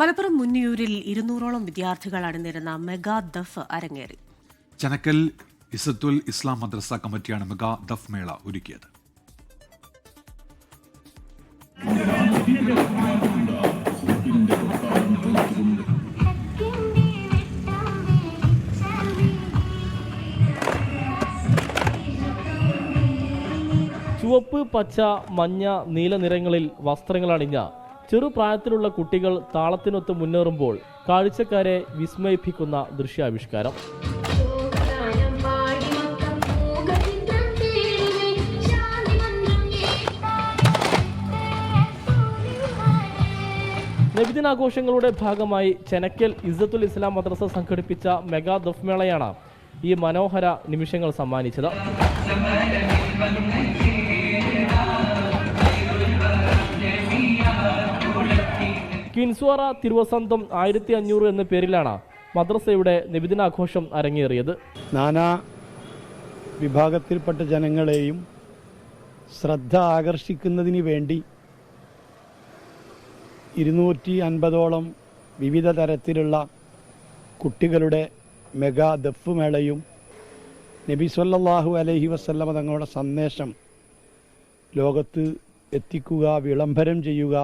മലപ്പുറം മുന്നിയൂരിൽ 200ഓളം വിദ്യാർത്ഥികൾ അണിനിരുന്ന മെഗാ ദഫ് അരങ്ങേറി. ചനക്കൽ ഇസത്തുൽ ഇസ്ലാം മദ്രസ കമ്മിറ്റിയാണ് മെഗാ ദഫ് മേള ഒരുക്കിയത്. ചുവപ്പ്, പച്ച, മഞ്ഞ, നീല നിറങ്ങളിൽ വസ്ത്രങ്ങളണിഞ്ഞ ചെറുപ്രായത്തിലുള്ള കുട്ടികൾ താളത്തിനൊത്ത് മുന്നേറുമ്പോൾ കാഴ്ചക്കാരെ വിസ്മയിപ്പിക്കുന്ന ദൃശ്യാവിഷ്കാരം. നബിദിനാഘോഷങ്ങളുടെ ഭാഗമായി ചെനക്കൽ ഇസ്സത്തുൽ ഇസ്ലാം മദ്രസ സംഘടിപ്പിച്ച മെഗാ ദഫ് മേളയാണ് ഈ മനോഹര നിമിഷങ്ങൾ സമ്മാനിച്ചത്. കിൻസ്വാറ തിരുവസന്തം 1500 എന്ന പേരിലാണ് മദ്രസയുടെ നബിദിനാഘോഷം അരങ്ങേറിയത്. നാനാ വിഭാഗത്തിൽപ്പെട്ട ജനങ്ങളെയും ശ്രദ്ധ ആകർഷിക്കുന്നതിന് വേണ്ടി 250ഓളം വിവിധ തരത്തിലുള്ള കുട്ടികളുടെ മെഗാ ദഫ് മേളയും നബി സല്ലല്ലാഹു അലൈഹി വസല്ലമ തങ്ങളുടെ സന്ദേശം ലോകത്ത് എത്തിക്കുക, വിളംബരം ചെയ്യുക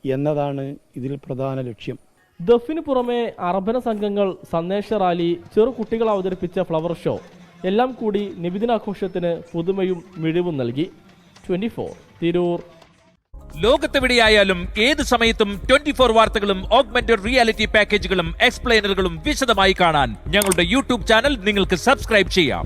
എന്നതാണ് ഇതിൽ പ്രധാന ലക്ഷ്യം. ദഫിന് പുറമെ അറബന സംഘങ്ങൾ, സന്ദേശ റാലി, ചെറുകുട്ടികൾ അവതരിപ്പിച്ച ഫ്ലവർ ഷോ എല്ലാം കൂടി നബിദിനാഘോഷത്തിന് പുതുമയും മിഴിവും നൽകി. 24 തിരൂർ. ലോകത്തെവിടെയായാലും ഏത് സമയത്തും 24 വാർത്തകളും ഓഗ്മെന്റഡ് റിയാലിറ്റി പാക്കേജുകളും എക്സ്പ്ലെയിനറുകളും വിശദമായി കാണാൻ ഞങ്ങളുടെ യൂട്യൂബ് ചാനൽ നിങ്ങൾക്ക് സബ്സ്ക്രൈബ് ചെയ്യാം.